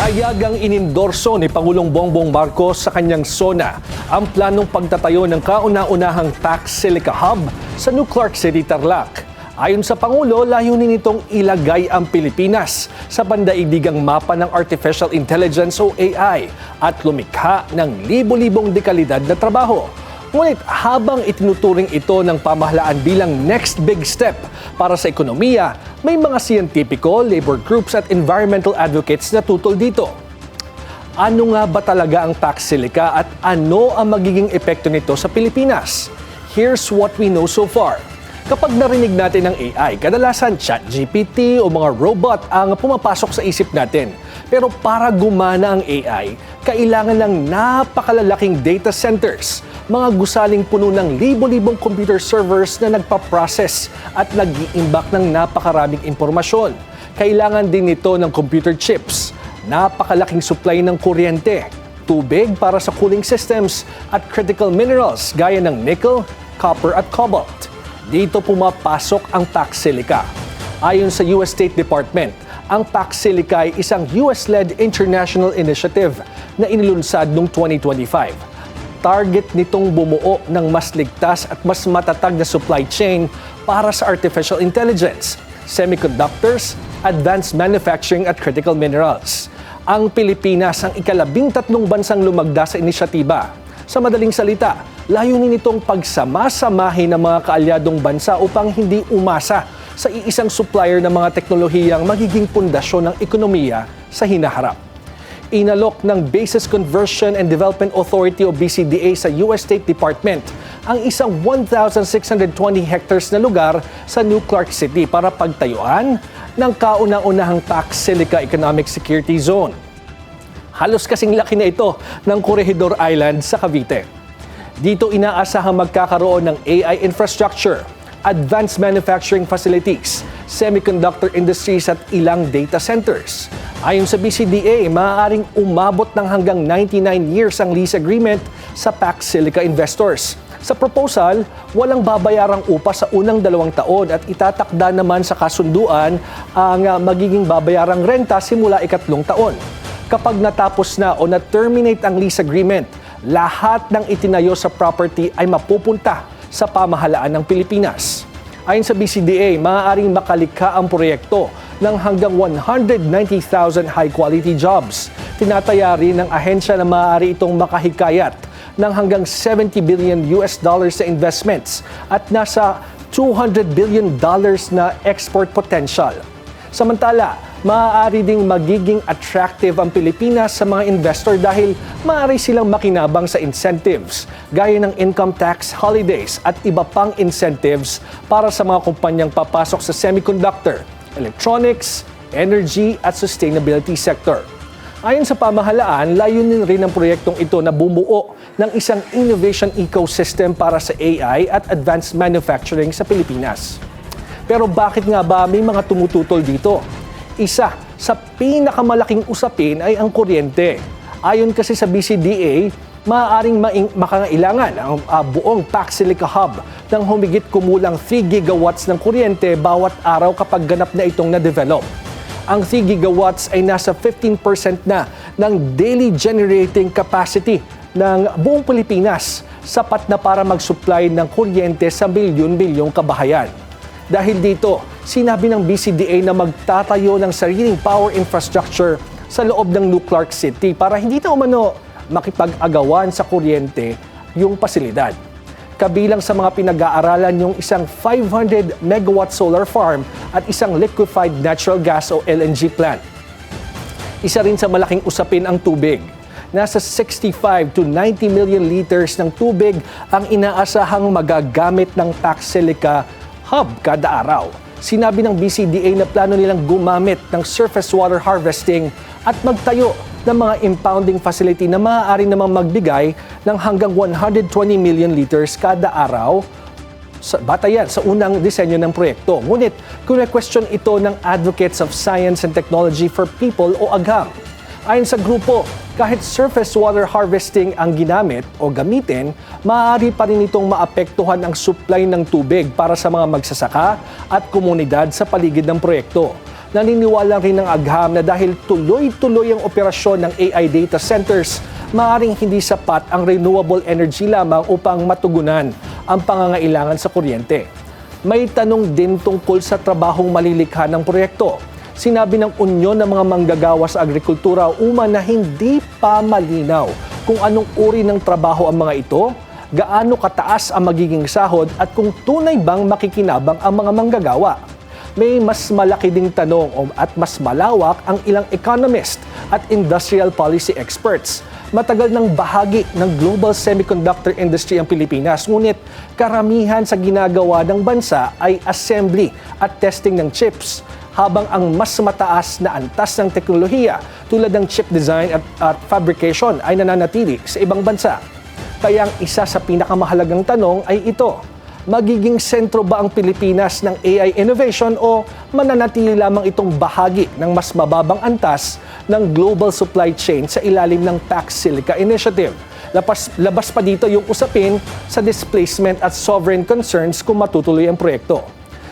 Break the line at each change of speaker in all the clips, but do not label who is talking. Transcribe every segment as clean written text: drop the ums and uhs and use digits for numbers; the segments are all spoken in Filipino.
Hayagang inindorso ni Pangulong Bongbong Marcos sa kanyang SONA ang planong pagtatayo ng kauna-unahang tax silica hub sa New Clark City, Tarlac. Ayon sa Pangulo, layunin nitong ilagay ang Pilipinas sa pandaigdigang mapa ng Artificial Intelligence o AI at lumikha ng libo-libong dekalidad na trabaho. Ngunit habang itinuturing ito ng pamahalaan bilang next big step para sa ekonomiya, may mga siyentipiko, labor groups at environmental advocates na tutol dito. Ano nga ba talaga ang tax silica at ano ang magiging epekto nito sa Pilipinas? Here's what we know so far. Kapag narinig natin ng AI, kadalasan ChatGPT o mga robot ang pumapasok sa isip natin. Pero para gumana ang AI, kailangan ng napakalalaking data centers, mga gusaling puno ng libo-libong computer servers na nagpa-process at nag-iimbak ng napakaraming impormasyon. Kailangan din nito ng computer chips, napakalaking supply ng kuryente, tubig para sa cooling systems at critical minerals gaya ng nickel, copper at cobalt. Dito pumapasok ang tax silica. Ayon sa US State Department, ang tax silica ay isang US-led international initiative na inilunsad noong 2025. Target nitong bumuo ng mas ligtas at mas matatag na supply chain para sa artificial intelligence, semiconductors, advanced manufacturing at critical minerals. Ang Pilipinas ang ika-13 bansang lumagda sa inisyatiba. Sa madaling salita, layunin nitong pagsama-samahin ng mga kaalyadong bansa upang hindi umasa sa iisang supplier ng mga teknolohiyang magiging pundasyon ng ekonomiya sa hinaharap. Inalok ng Bases Conversion and Development Authority o BCDA sa US State Department ang isang 1,620 hectares na lugar sa New Clark City para pagtayuan ng kauna-unahang tax silica economic security zone. Halos kasing laki na ito ng Corregidor Island sa Cavite. Dito inaasahang magkakaroon ng AI infrastructure, advanced manufacturing facilities, semiconductor industries at ilang data centers. Ayon sa BCDA, maaaring umabot ng hanggang 99 years ang lease agreement sa tax silica investors. Sa proposal, walang babayarang upa sa unang 2 taon at itatakda naman sa kasunduan ang magiging babayarang renta simula ika-3 taon. Kapag natapos na o na-terminate ang lease agreement, lahat ng itinayo sa property ay mapupunta sa pamahalaan ng Pilipinas. Ayon sa BCDA, maaaring makalikha ang proyekto ng hanggang 190,000 high-quality jobs. Tinataya rin ng ahensya na maaari itong makahikayat ng hanggang $70 billion sa investments at nasa $200 billion na export potential. Samantala, maaari ding magiging attractive ang Pilipinas sa mga investor dahil maaari silang makinabang sa incentives gaya ng income tax holidays at iba pang incentives para sa mga kumpanyang papasok sa semiconductor, electronics, energy at sustainability sector. Ayon sa pamahalaan, layunin rin ng proyektong ito na bumuo ng isang innovation ecosystem para sa AI at advanced manufacturing sa Pilipinas. Pero bakit nga ba may mga tumututol dito? Isa sa pinakamalaking usapin ay ang kuryente. Ayon kasi sa BCDA, maaaring makangailangan ang buong tax silica hub ng humigit kumulang 3 gigawatts ng kuryente bawat araw kapag ganap na itong na-develop. Ang 3 gigawatts ay nasa 15% na ng daily generating capacity ng buong Pilipinas, sapat na para mag-supply ng kuryente sa milyon-milyong kabahayan. Dahil dito, sinabi ng BCDA na magtatayo ng sariling power infrastructure sa loob ng New Clark City para hindi na umano makipag-agawan sa kuryente yung pasilidad. Kabilang sa mga pinag-aaralan yung isang 500 megawatt solar farm at isang liquefied natural gas o LNG plant. Isa rin sa malaking usapin ang tubig. Nasa 65 to 90 million liters ng tubig ang inaasahang magagamit ng tax silica hub kada araw. Sinabi ng BCDA na plano nilang gumamit ng surface water harvesting at magtayo ng mga impounding facility na maaari namang magbigay ng hanggang 120 million liters kada araw batayan sa unang disenyo ng proyekto. Ngunit, kune-question ito ng Advocates of Science and Technology for People o AGHAM. Ayon sa grupo, kahit surface water harvesting ang ginamit o gamitin, maaari pa rin itong maapektuhan ang supply ng tubig para sa mga magsasaka at komunidad sa paligid ng proyekto. Naniniwala rin ng agham na dahil tuloy-tuloy ang operasyon ng AI data centers, maaaring hindi sapat ang renewable energy lamang upang matugunan ang pangangailangan sa kuryente. May tanong din tungkol sa trabahong malilikha ng proyekto. Sinabi ng Unyon ng mga manggagawa sa agrikultura umano na hindi pa malinaw kung anong uri ng trabaho ang mga ito, gaano kataas ang magiging sahod at kung tunay bang makikinabang ang mga manggagawa. May mas malaki ding tanong at mas malawak ang ilang economist at industrial policy experts. Matagal ng bahagi ng global semiconductor industry ang Pilipinas, ngunit karamihan sa ginagawa ng bansa ay assembly at testing ng chips, habang ang mas mataas na antas ng teknolohiya tulad ng chip design at fabrication ay nananatili sa ibang bansa. Kaya ang isa sa pinakamahalagang tanong ay ito: magiging sentro ba ang Pilipinas ng AI innovation o mananatili lamang itong bahagi ng mas mababang antas ng global supply chain sa ilalim ng Pax Silica Initiative? Labas pa dito yung usapin sa displacement at sovereign concerns kung matutuloy ang proyekto.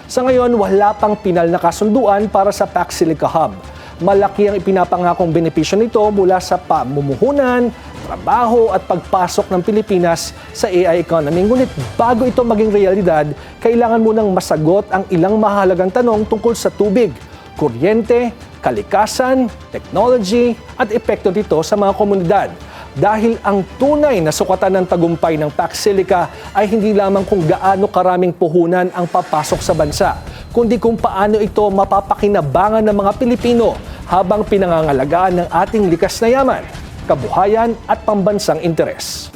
Sa ngayon, wala pang pinal na kasunduan para sa Pax Silica Hub. Malaki ang ipinapangakong benepisyo nito mula sa pamumuhunan, trabaho at pagpasok ng Pilipinas sa AI economy. Ngunit bago ito maging realidad, kailangan munang masagot ang ilang mahalagang tanong tungkol sa tubig, kuryente, kalikasan, technology at epekto nito sa mga komunidad. Dahil ang tunay na sukatan ng tagumpay ng Pax Silica ay hindi lamang kung gaano karaming puhunan ang papasok sa bansa, kundi kung paano ito mapapakinabangan ng mga Pilipino habang pinangangalagaan ng ating likas na yaman, kabuhayan at pambansang interes.